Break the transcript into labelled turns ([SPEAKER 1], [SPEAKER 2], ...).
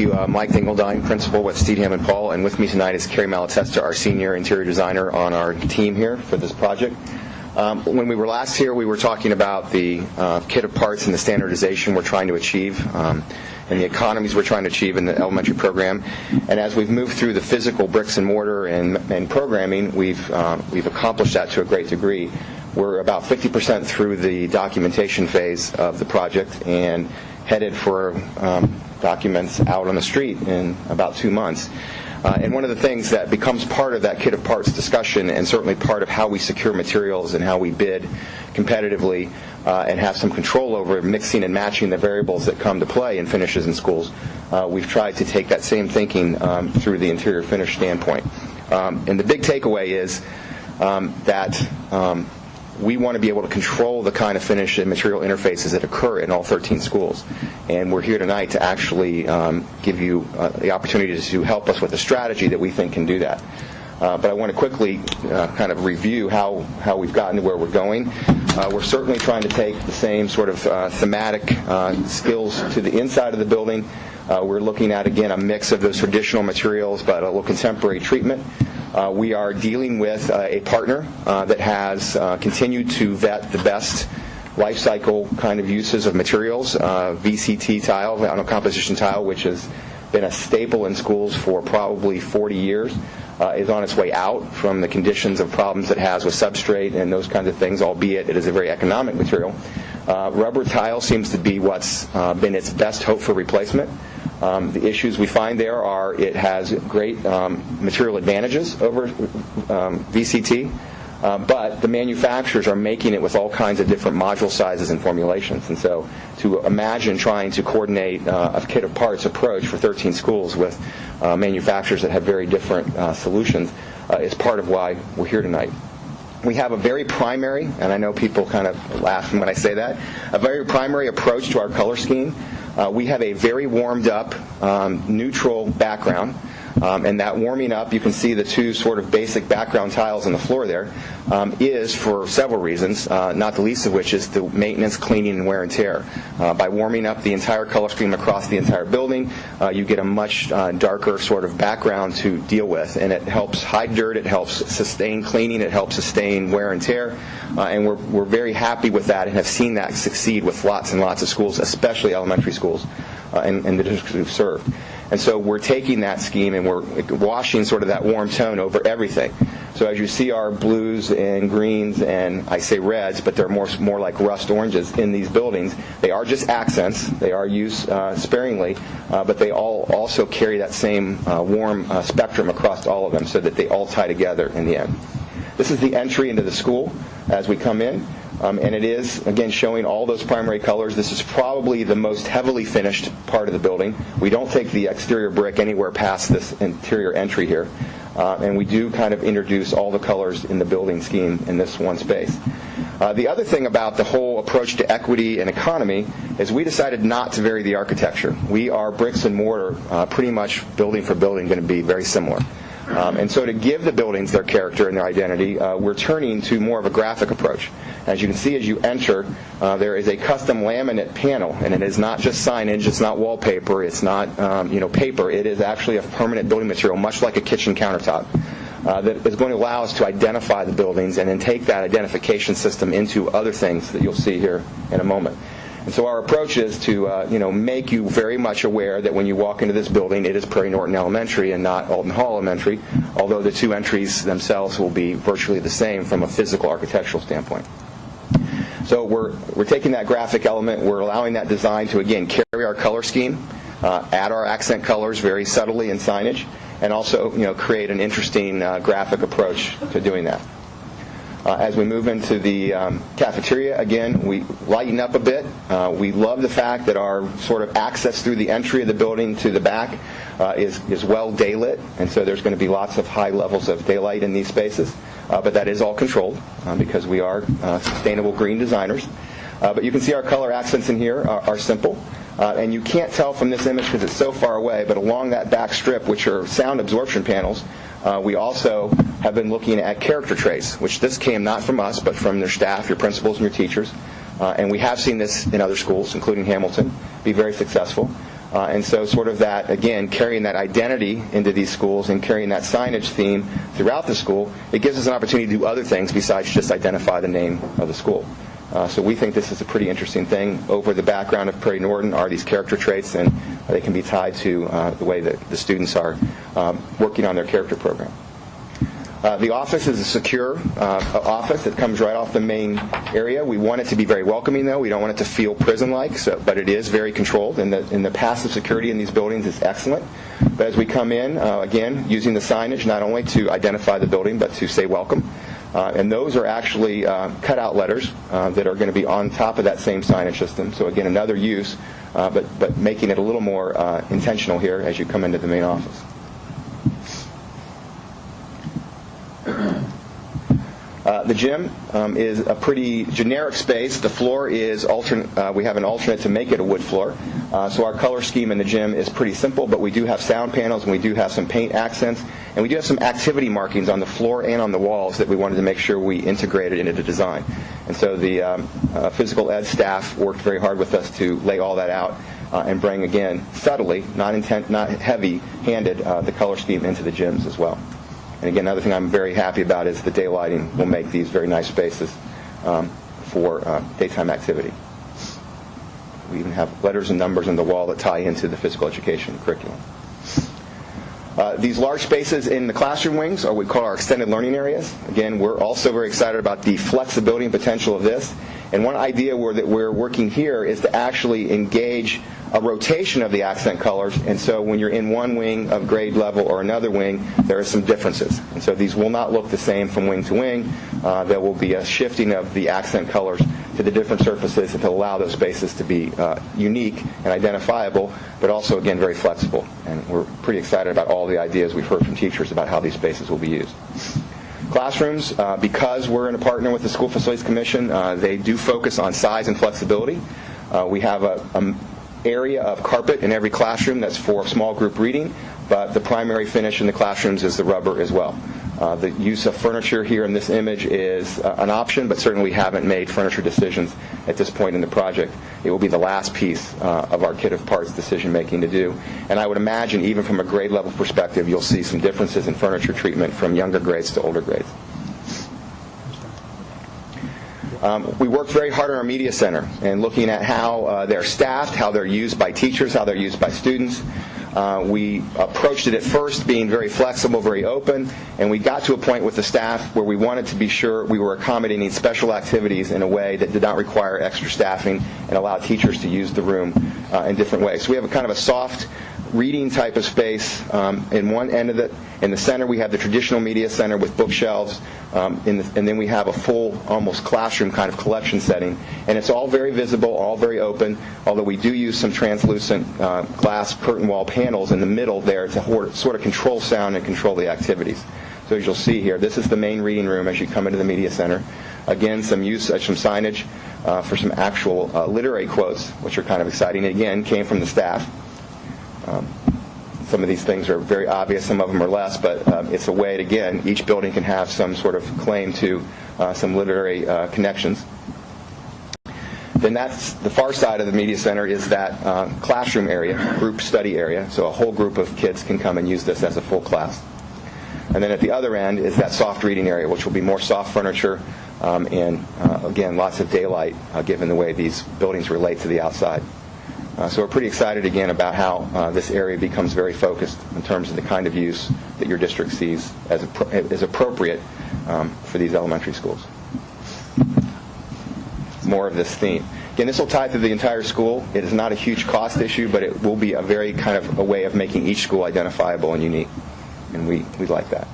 [SPEAKER 1] you. Mike Dingeldein, principal with Steedham & Paul, and with me tonight is Carrie Malatesta, our senior interior designer on our team here for this project. When we were last here, we were talking about the kit of parts and the standardization we're trying to achieve and the economies we're trying to achieve in the elementary program. And as we've moved through the physical bricks and mortar and programming, we've accomplished that to a great degree. We're about 50% through the documentation phase of the project and headed for documents out on the street in about 2 months. And one of the things that becomes part of that kit of parts discussion, and certainly part of how we secure materials and how we bid competitively and have some control over mixing and matching the variables that come to play in finishes in schools, we've tried to take that same thinking through the interior finish standpoint. And the big takeaway is that we want to be able to control the kind of finish and material interfaces that occur in all 13 schools. And we're here tonight to actually give you the opportunity to help us with a strategy that we think can do that. But I want to quickly kind of review how we've gotten to where we're going. We're certainly trying to take the same sort of thematic skills to the inside of the building. We're looking at, again, a mix of those traditional materials, but a little contemporary treatment. We are dealing with a partner that has continued to vet the best life cycle kind of uses of materials. VCT tile, vinyl composition tile, which has been a staple in schools for probably 40 years, is on its way out from the conditions of problems it has with substrate and those kinds of things, albeit it is a very economic material. Rubber tile seems to be what's been its best hope for replacement. The issues we find there are it has great material advantages over VCT, but the manufacturers are making it with all kinds of different module sizes and formulations. And so to imagine trying to coordinate a kit of parts approach for 13 schools with manufacturers that have very different solutions is part of why we're here tonight. We have a very primary, and I know people kind of laugh when I say that, a very primary approach to our color scheme. We have a very warmed up, neutral background. And that warming up, you can see the two sort of basic background tiles on the floor there, is for several reasons, not the least of which is the maintenance, cleaning, and wear and tear. By warming up the entire color scheme across the entire building, you get a much darker sort of background to deal with, and it helps hide dirt, it helps sustain cleaning, it helps sustain wear and tear, and we're very happy with that and have seen that succeed with lots and lots of schools, especially elementary schools and the districts we've served. And so we're taking that scheme and we're washing sort of that warm tone over everything. So as you see our blues and greens and I say reds, but they're more like rust oranges in these buildings, they are just accents. They are used sparingly, but they all also carry that same warm spectrum across all of them so that they all tie together in the end. This is the entry into the school as we come in. And it is, again, showing all those primary colors. This is probably the most heavily finished part of the building. We don't take the exterior brick anywhere past this interior entry here. And we do kind of introduce all the colors in the building scheme in this one space. The other thing about the whole approach to equity and economy is we decided not to vary the architecture. We are bricks and mortar, pretty much building for building, going to be very similar. And so to give the buildings their character and their identity, we're turning to more of a graphic approach. As you can see as you enter, there is a custom laminate panel, and it is not just signage, it's not wallpaper, it's not paper. It is actually a permanent building material, much like a kitchen countertop, that is going to allow us to identify the buildings and then take that identification system into other things that you'll see here in a moment. And so our approach is to make you very much aware that when you walk into this building, it is Prairie Norton Elementary and not Alton Hall Elementary, although the two entries themselves will be virtually the same from a physical architectural standpoint. So we're taking that graphic element, we're allowing that design to, again, carry our color scheme, add our accent colors very subtly in signage, and also create an interesting graphic approach to doing that. As we move into the cafeteria, again, we lighten up a bit. We love the fact that our sort of access through the entry of the building to the back is well daylit, and so there's going to be lots of high levels of daylight in these spaces. But that is all controlled because we are sustainable green designers. But you can see our color accents in here are simple. And you can't tell from this image because it's so far away, but along that back strip, which are sound absorption panels, we also have been looking at character trays, which this came not from us, but from their staff, your principals, and your teachers. And we have seen this in other schools, including Hamilton, be very successful. And so sort of that, again, carrying that identity into these schools and carrying that signage theme throughout the school, it gives us an opportunity to do other things besides just identify the name of the school. So we think this is a pretty interesting thing. Over the background of Prairie Norton are these character traits, and they can be tied to the way that the students are working on their character program. The office is a secure office that comes right off the main area. We want it to be very welcoming, though. We don't want it to feel prison-like, but it is very controlled, and the passive security in these buildings is excellent. But as we come in, again, using the signage not only to identify the building, but to say welcome. And those are actually cutout letters that are going to be on top of that same signage system. So again, another use, but making it a little more intentional here as you come into the main office. The gym is a pretty generic space. The floor is alternate. We have an alternate to make it a wood floor. So our color scheme in the gym is pretty simple, but we do have sound panels and we do have some paint accents. And we do have some activity markings on the floor and on the walls that we wanted to make sure we integrated into the design. And so the physical ed staff worked very hard with us to lay all that out and bring, again, subtly, not heavy-handed, the color scheme into the gyms as well. And again, another thing I'm very happy about is the daylighting will make these very nice spaces for daytime activity. We even have letters and numbers on the wall that tie into the physical education curriculum. These large spaces in the classroom wings are what we call our extended learning areas. Again, we're also very excited about the flexibility and potential of this. And one idea that we're working here is to actually engage a rotation of the accent colors, and so when you're in one wing of grade level or another wing, there are some differences. And so these will not look the same from wing to wing. There will be a shifting of the accent colors to the different surfaces to allow those spaces to be unique and identifiable, but also, again, very flexible. And we're pretty excited about all the ideas we've heard from teachers about how these spaces will be used. Classrooms, because we're in a partner with the School Facilities Commission, they do focus on size and flexibility. We have a area of carpet in every classroom that's for small group reading, but the primary finish in the classrooms is the rubber as well. The use of furniture here in this image is an option, but certainly we haven't made furniture decisions at this point in the project. It will be the last piece of our kit of parts decision making to do. And I would imagine even from a grade level perspective, you'll see some differences in furniture treatment from younger grades to older grades. We worked very hard on our media center and looking at how they're staffed, how they're used by teachers, how they're used by students. We approached it at first being very flexible, very open, and we got to a point with the staff where we wanted to be sure we were accommodating special activities in a way that did not require extra staffing and allow teachers to use the room in different ways. So we have a kind of a soft reading type of space in one end of it. In the center, we have the traditional media center with bookshelves, and then we have a full, almost classroom kind of collection setting. And it's all very visible, all very open, although we do use some translucent glass curtain wall panels in the middle there to sort of control sound and control the activities. So as you'll see here, this is the main reading room as you come into the media center. Again, some signage for some actual literary quotes, which are kind of exciting. Again, came from the staff. Some of these things are very obvious, some of them are less, but it's a way, again, each building can have some sort of claim to some literary connections. Then that's the far side of the media center is that classroom area, group study area, so a whole group of kids can come and use this as a full class. And then at the other end is that soft reading area, which will be more soft furniture and, again, lots of daylight given the way these buildings relate to the outside. So we're pretty excited, again, about how this area becomes very focused in terms of the kind of use that your district sees as appropriate for these elementary schools. More of this theme. Again, this will tie through the entire school. It is not a huge cost issue, but it will be a very kind of a way of making each school identifiable and unique. And we like that.